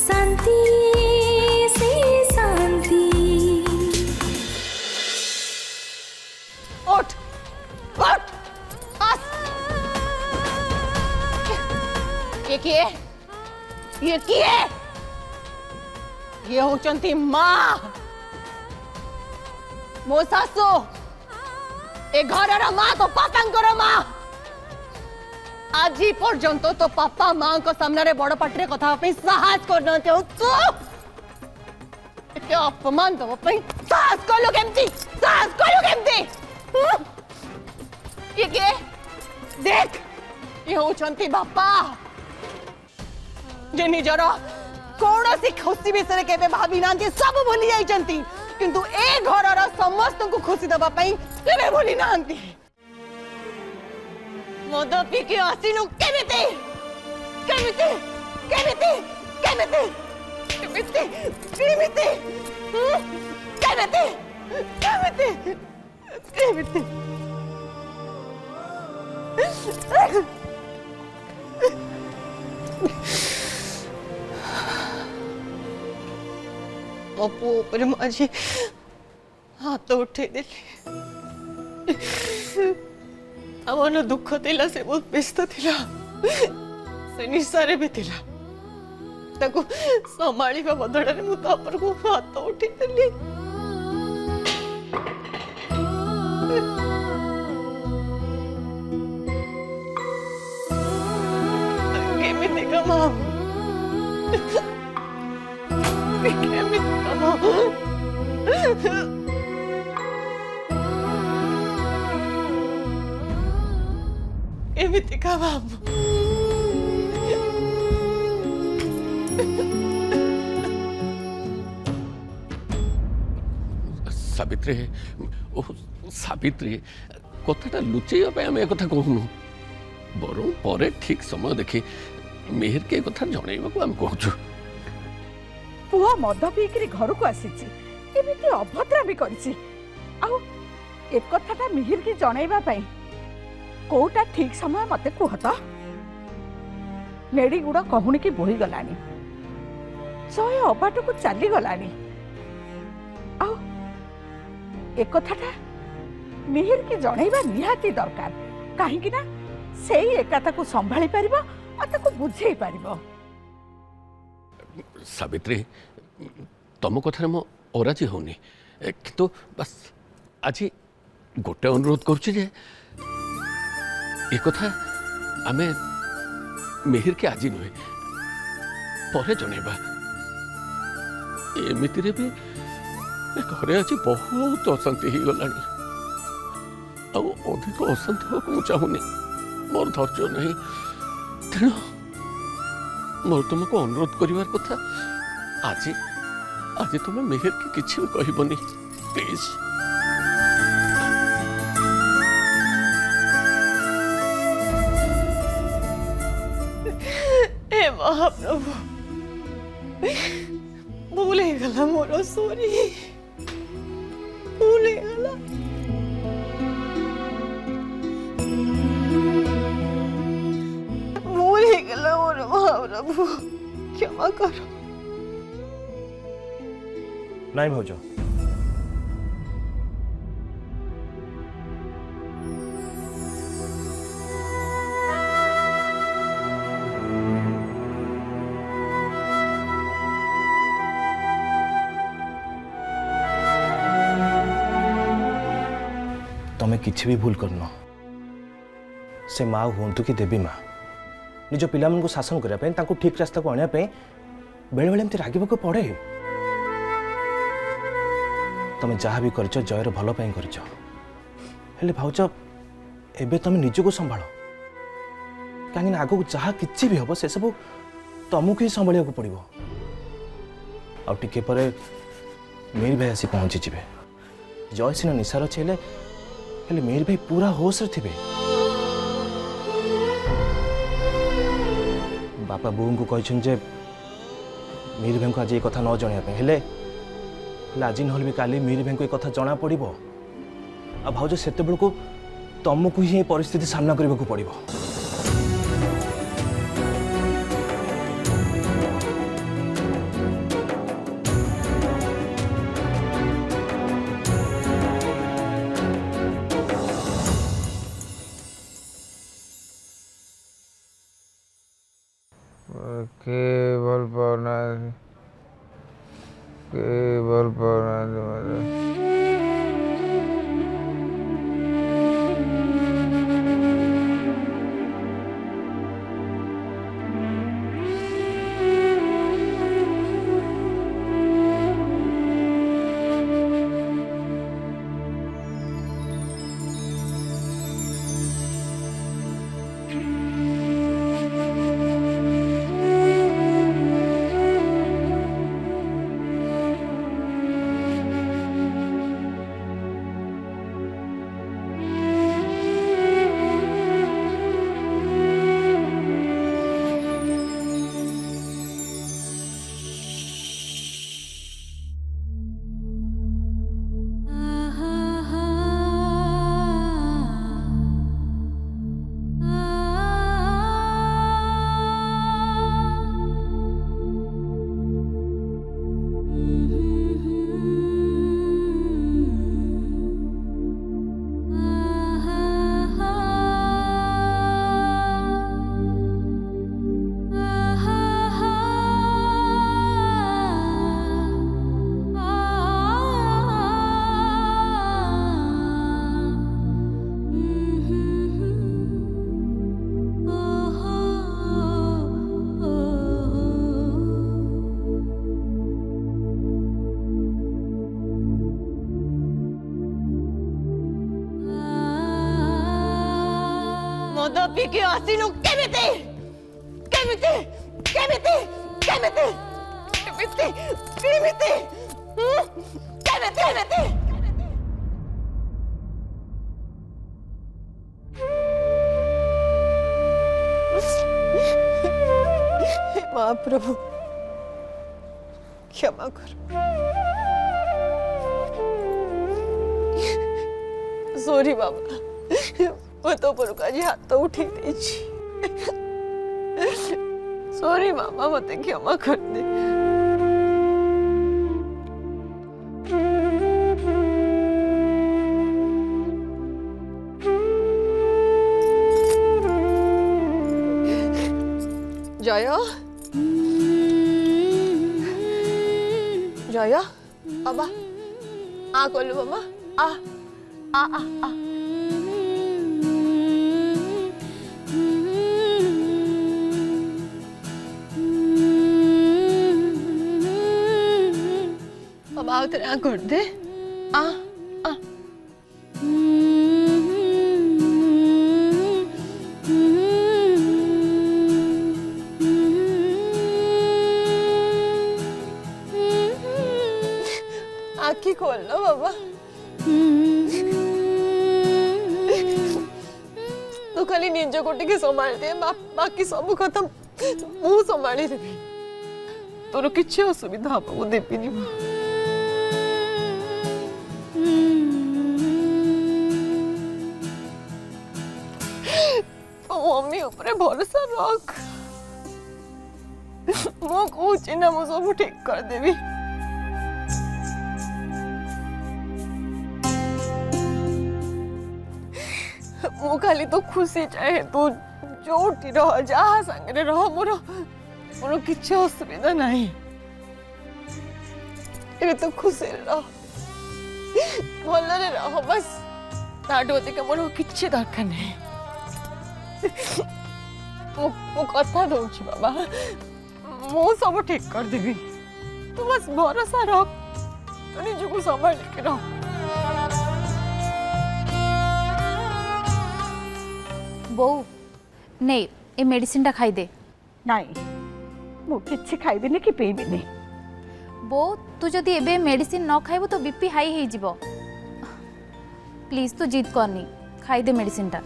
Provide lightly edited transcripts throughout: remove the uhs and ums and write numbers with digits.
शांति से शांति। उठ उठ बस। ये किए ये होचंती माँ मो सासु ए घर माँ तो पापा माँ आज पर्यंत तो पापा माँ को सामने बड़ पाटे कथा साहस करना अपमान दब साहस कलु केमती ये किए देख ये होचंती बापा जे निजर कौन सी खुशी विषय केबे भाभी ना सब भूली जाइछंती किंतु ए घरर समस्त को खुशी दबा पई केबे भूली नांती मद पीके आसिनु केमिते केमिते केमिते केमिते केमिते केमिते केमिते केमिते केमिते अपू पर माझी हाथ उठे देली आवन दुख थिला से बहुत व्यस्त थिला से निसारे भी थिला ताको संभाळीबा बदଳରେ मु ता पर को हाथ उठे देली केमिति कमा एमिति का बाबू सावित्री ओ सावित्री कथाटा लुचेया आम एक कथा कहूनु बरं पर ठीक समय देखी मेहर के कथा जनइबा आम कहूँ पुआ मद पीकरी घर को आसीची एमिति अभद्रा भी करिची आउ एक कथाटा मिहिर की जणाइबा पई कोटा ठीक समय मते कहत नेडी गुड़ा कहूनी की बोही गलानी सय अबाट को चली गलानी आउ एक कथाटा मिहिर की जणाइबा निहाती दरकार काहे कि ना सेही एकाता को संभाली परिबो आ ताको बुझेई परिबो सावित्री तुम कथार मो अराजी होनी किंतु बस आज गोटे अनुरोध करुचे जे ए कथा आमे मेहर के आज नुहे परे जनइबा एमितिरे भी घरे आज बहुत अशांति हो गलानी अधिक अशांति होको मु चाहूनी मोर धैर्य नहीं तेणु मोर तुमको अनुरोध करिवार कथा आज आज तुम मेहर की किसी भी कहबनी प्लीज हे महाप्रभु भूल गला मोर सॉरी भूल गला भूल गला मोर महाप्रभु क्षमा करो नहीं भौज तमें किसी भी भूल करन से माँ हूँ कि देवी माँ निज पिला को शासन करने ठीक रास्ता को आने बेले बेले एमती रागवा को पड़े तमें जहाँ भी कर जयर भल कर भाज एबे तमें निजको संभाल कहीं आग को जहाँ कि भी हम से सब तुमको ही संभाल पड़ो आगे पर मीर भाई आसी पहुँची जी जय सीना निशार अच्छे मीर भाई पूरा होश रे थे बापा बोऊ को कहते मीर भाई को आज ये कथा न जनवाई आज ना भी काली मीर भाई को एक कथा जना पड़ो आ भाज से को तुमको ही परिस्थिति सामना करने को पड़ो ଭଲ ପାଉନାହାନ୍ତି କେହି ଭଲ ପାଉନାହାନ୍ତି ମୋତେ ମଦ ପିକି ଆସିଲୁ କେମିତି କେମିତି କେମିତି କେମିତି କେମିତି କେମିତି କେମିତି କେମିତି महाप्रभु क्षमा कर सॉरी बाबा मैं तो पर का हाथ तो उठी सॉरी मामा मत क्षमा कर दे जया जया बाबा आ कोलू मामा आ आ आ आ बाबा आओ तेरे कर दे आ आ आँखी खोलना बाबा तू खाली निज को टिके संभाल दे बाकी सब खत्म मु संभाली देबी तोर किछि असुविधा हम देबिनी मम्मी ऊपर भरोसा रख मो कहूँ ना मु सब ठीक कर देबी मु खाली तो खुशी चाहे तू जोटी रह जहा संगे रह मोर मोर किछ असुविधा नहीं ए तो खुशी रह भलरे रह बस ताटो अधिक मोर किछ दरकार नहीं मु कथा दउछि बाबा मु सब ठीक कर देबी तू बस भरोसा रख तू निजको संभाल के रह बो नहीं ए मेडिसिन टा खाई दे नहीं मु किछि खाइबिनी कि पीबिनी बो तू जदि एबे मेडिसिन न खाइबो तो बीपी हाई हे जिवो प्लीज तू जिद करनी खाई दे मेडिसिन टा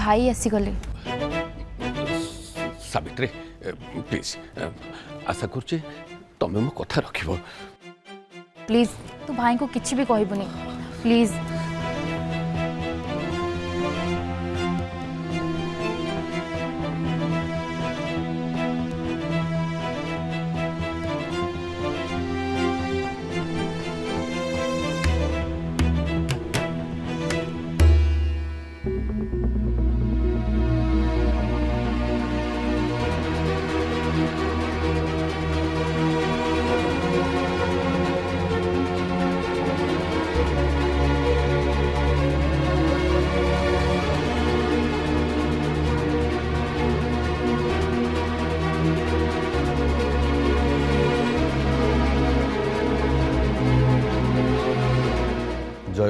भाई आसीगले सावित्री प्लीज आशा करुचे तमे मो कथा रखिबो प्लीज तू भाई को किछि भी कहबुनी प्लीज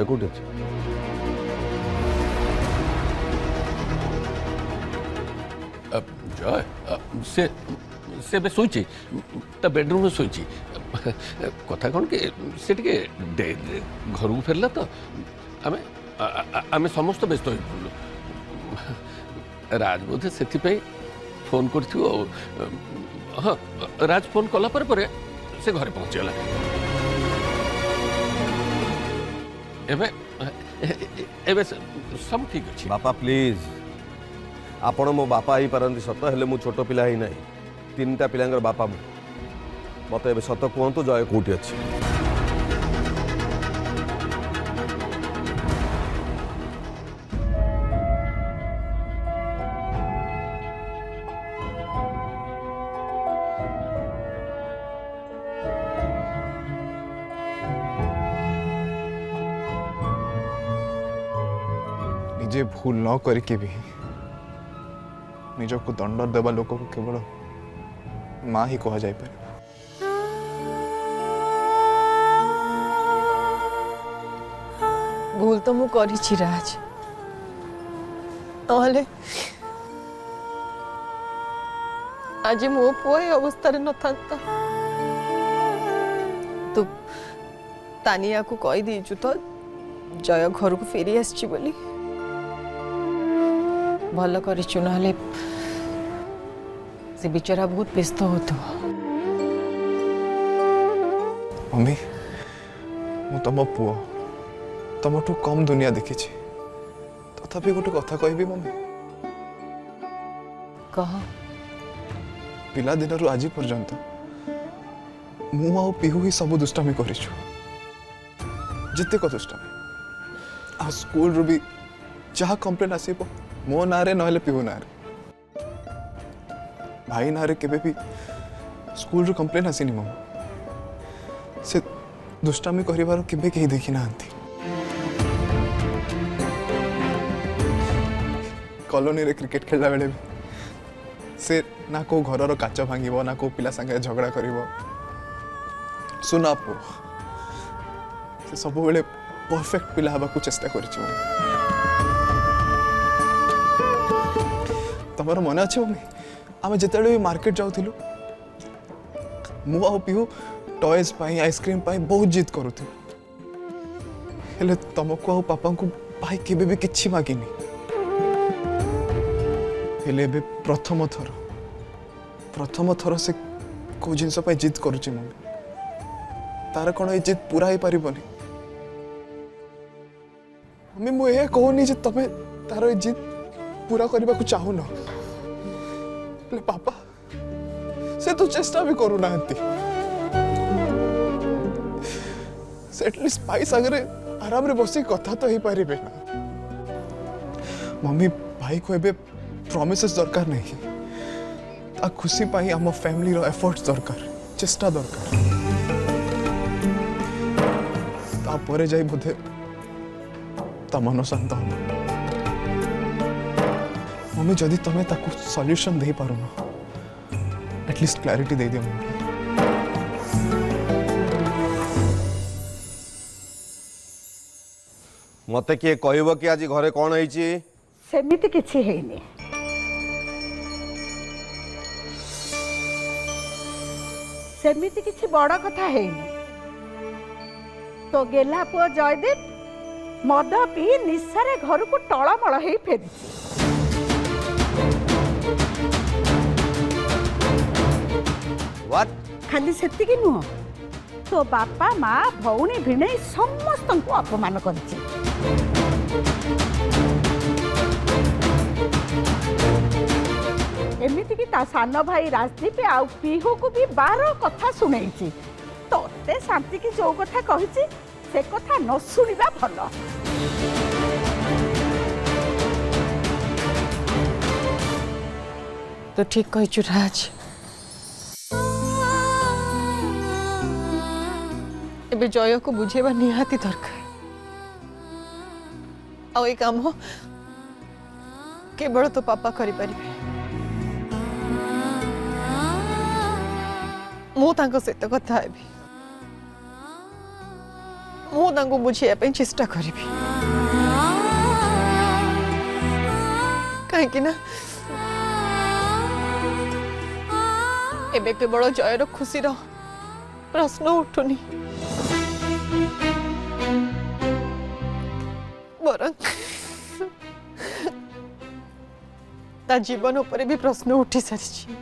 जय कोठी अछि जय से से बे सोची ता बेडरूम में सोची कथा कौन के से टिके घर को फेरला तो आमे आमे समस्त व्यस्त हो पड़लु राज बोधे से फोन करथियो हाँ राज फोन कला पर से घरे पहुंचला एबे एबे सब ठीक अछि बापा प्लीज आपण मो बापा ही पारंती सत हेले मु छोट पिला ही नहीं 3टा पिलांगर बापा मु मत ए सत कहतु जय कोठी अछि निजे भूल न करके भी निज को दंड देवा लोक को केवल माँ ही कह जाए पारे भूल तो मु करिछि राज नहले आज मो पुआ ए अवस्था न था तू तानिया को कही दीचु तो जय घर को फेरी आसछि बोली भल करिछु नहले से बिचारा बहुत व्यस्त होतो मम्मी मु तुम पुओ तुमठू कम दुनिया देखी तथापि गोटे कथा कहबी मम्मी कह पिला दिन आज पर्यंत मु आ पिहू ही सब दुष्टामी करिछु जितेक दुष्टामी आ स्कूल रू भी जहाँ कंप्लेन आसीबो मो नारे नहले पिहू नारे भाई नारे केबे भी स्कूल रू कंप्लेन आसीनी मम से दुष्टामी करिवार केबे केही देखि नांती कॉलोनी रे क्रिकेट खेलला बेले से ना को घर काच भांगिबो ना को पिला संगे झगड़ा करिवो सुना पो से सब बेले परफेक्ट पिला हबा को चेष्टा करछि तमर मन अच्छे मम्मी आम जिते मार्केट जाऊँ मु आ पिहू टॉयज पाई आइसक्रीम पाई बहुत जिद करूँ हेले तुमको आ पापा को भाई केबे भी किछि मागिनी हेले बे प्रथम थर से को जिनस पाई जिद करूची मम्मी तार कौन ये जिद पूरा ही पारिबनी मम्मी मु ए कहूनी जे तमे तार ये जिद पूरा करने को चाहू न पापा से तो चेष्टा भी करू ना एटलिस्ट पाई सागरे आराम रे बसी कथा तो ही पारे ना मम्मी भाई को एबे प्रॉमिसेस दरकार नहीं आ खुशी पाई आम फैमिली रो एफर्ट्स दरकार चेष्टा दरकार तापरे जाई बोधे ता मन शांत हो मम्मी जदि तुम्हें ताकू सॉल्यूशन दे पारो ना एटलीस्ट क्लैरिटी दे दियो मम्मी मते किए कहबो कि आज घरे कौन होईची सेमिति किछि हेइनी सेमिति किछि बड़ कथा हेइनी तो गेला पुओ जयदीप मद पी निशारे घर को टळमळ हेई फेरिछि व्हाट खाली सेतिकी नुह तो बापा माँ भौणी भिणई समस्त को अपमान करछि एमिति कि ता सान भाई राजदीप आउ पीहू को भी 12 कथा सुनाई तोते शांति की जो कथा कहिछि से कथा न सुनिबा भल तो ठीक कहिछु राज एबे जय को बुझेबा निहाती दरकार आ ए काम केवल तो पापा करि परिबे मु तांको सहित कथा हेबी मु बुझे चेष्टा करी कहीं ना एबे केवल जयर खुशीर प्रश्न उठुनी बरं ता जीवन उपरे भी प्रश्न उठी सारी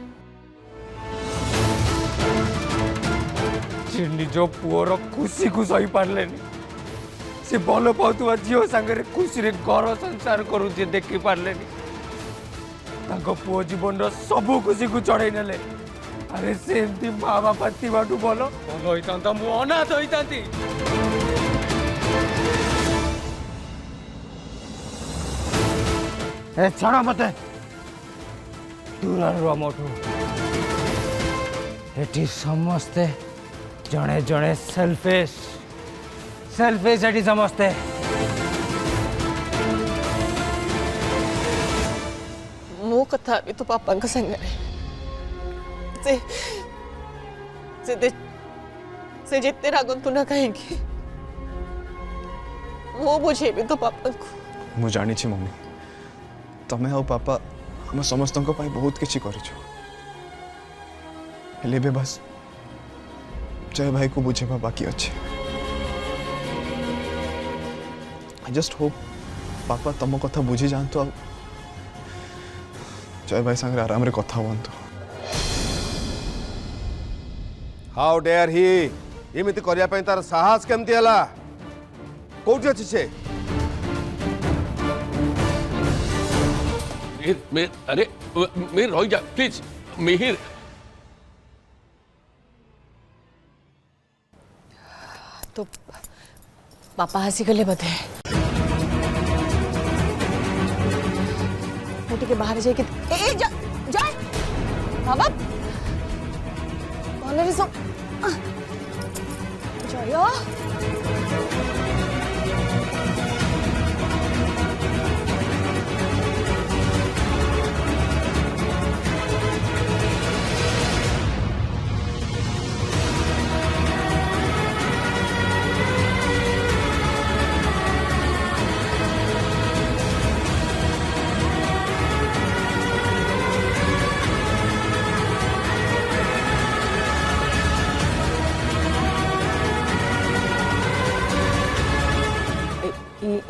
निज पुअर खुशी को सही पारे से भल पाउथुवा झील सांगे खुशी रे घर संसार करुचे देखी पारे पुओ जीवन सब खुशी को चढ़ई नेले अरे से माँ बापा थी भल होता मु अनाथ होता छाड़ मत दूर मोठू एटी समस्ते जड़े जड़े सेल्फिश सेल्फिश एटी समस्ते मो कथा भी तो पापा का संग से जितने रागंतु ना कहेंगे वो बुझे भी तो पापा को मु जानी छी मम्मी तमे और पापा हम समस्त बहुत किसी कर बस जय भाई को बुझेबा बाकी अच्छे आई जस्ट होप पापा तुम कथा बुझी जातु जय भाई संगे आराम रे कथा हुंतु हाउ डेयर ही एमिति करिया पई तार साहस केमति हला कोठी अछि से मिहिर अरे मिहिर रह जा प्लीज मिहिर तो पापा हसी गले बधे मोटी के बाहर जाके ए जा जा बाबा भले रे सब जय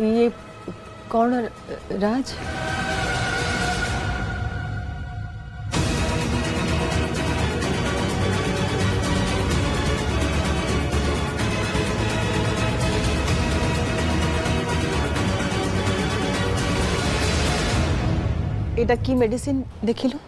ये कौन राज एटा की मेडिसिन देखिलु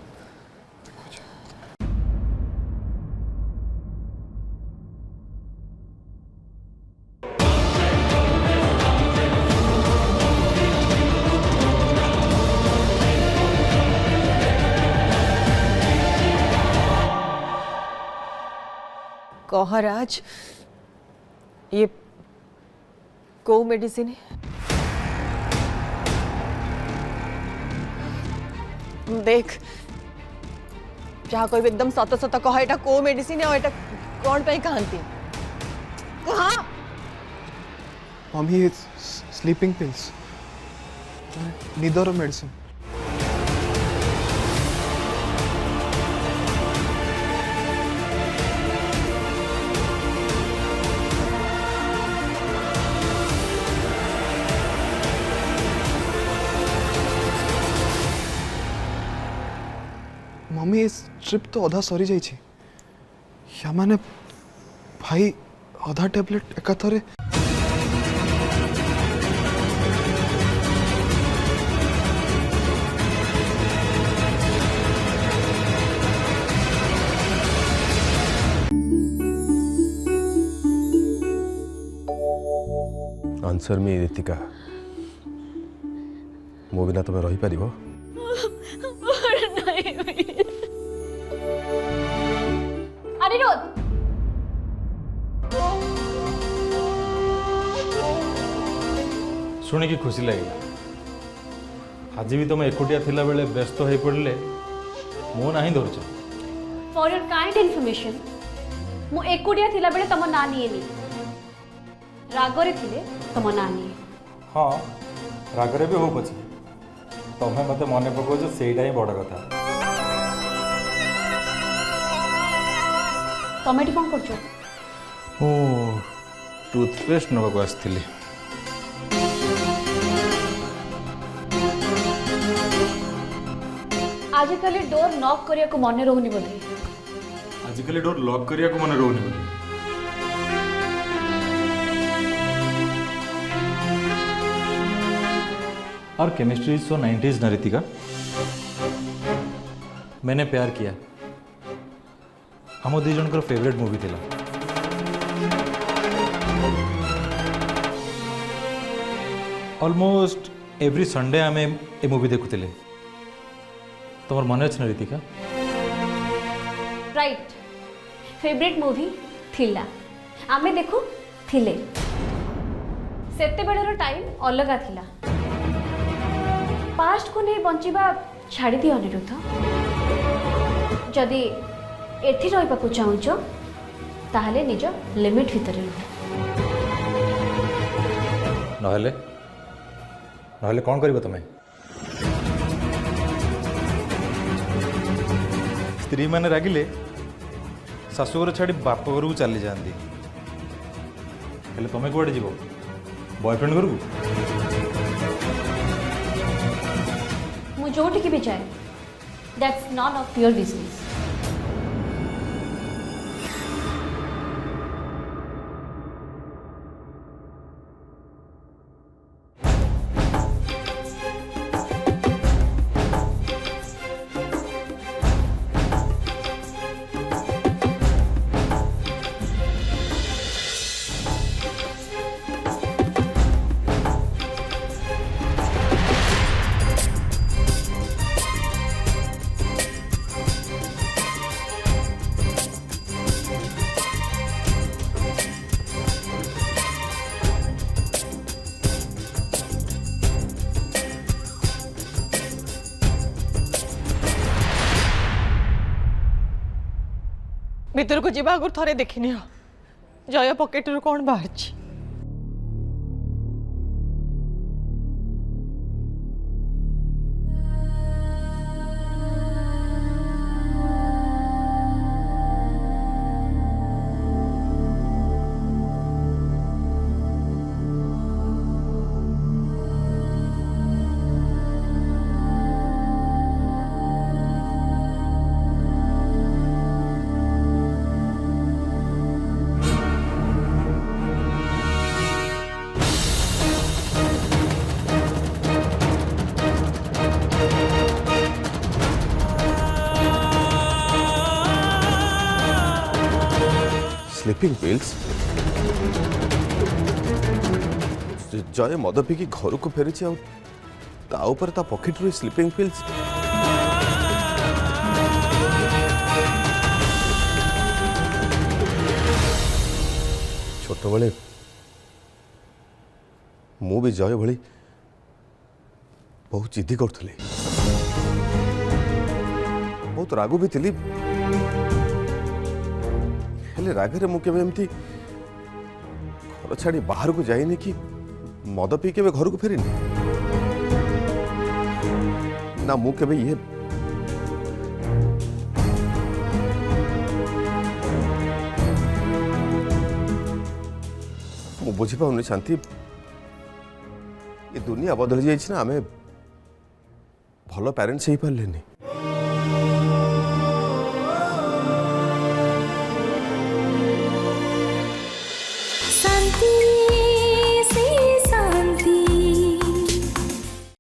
कह राज ये को मेडिसिन है देख जहाँ कोई एकदम सत सत कह एटा को मेडिसिन है और एटा कौन पे कहती कहाँ mummy sleeping pills neither medicine mummy इस ट्रिप तो अधा सरी जाइए या माने भाई अधा टैबलेट एकाथरे आंसर मी रितिका मो बिना तुम रही पारिबो अनिरुद्ध शुणिकी खुशी लगे आज भी तुम एकुटिया थिला बेले व्यस्त हो पड़े मो ना धरच फॉर योर काइंड इन्फॉर्मेशन मु एकुटिया थिला बेले तुम ना निएनी रागरे थिले तुम ना नहीं हाँ रागरे भी हो पछे तुम्हें मत मन पकाउछ सेटा ही बड़ कथा तुम एटी कौन करछो ओ टूथपेस्ट नबाक आसथिली आजिकल डोर नॉक करिया को मन रहउनी बोधे आजिकल डोर लॉक करिया को मन रोनी बोली और केमिस्ट्री सो 90s न रितिका मैंने प्यार किया हम दी जन फेवरेट मूवी थिला ऑलमोस्ट एवरी संडे आम ए मूवी देखुले तुम मन अच्छे न रितिका राइट फेवरेट मूवी थिला आमे देखु थिले सेते बेलर टाइम अलगा थिला पास्ट को नहीं बंचिबा छाड़ी दियो अनिरुद्ध जदि एथि रहिबा को चाहुछ ताहले निज लिमिट भीतर रह नहले नहले कौन करिवो तुम्हें स्त्री मैंने रागिले शाशुघर छाड़ी बाप घर को चली जाती हेले तुम्हें कौटे जीव बॉयफ्रेंड घर को मु जोठी की भी जाए that's none of your business भीतर को जीवा आगुर थरे देखिनि जय पॉकेट रू कौन बाहर स्लीपिंग पिल्स जय मद पीकी घर को फेरी ता पॉकेट रू स्लीपिंग पिल्स छोट बड़े मु भी जय भली बहुत जिद्दी करुली बहुत रागु भी थी हेले रागरे मु केबे एमती घर छाड़ी बाहर को जाइनी कि मद पी केबे घर को फेरिनी ना मु केबे ये मु बुझी पाउनी शांति ये दुनिया बदल जाइए ना आमे भल पेरेंट्स ही पारलेनी शांति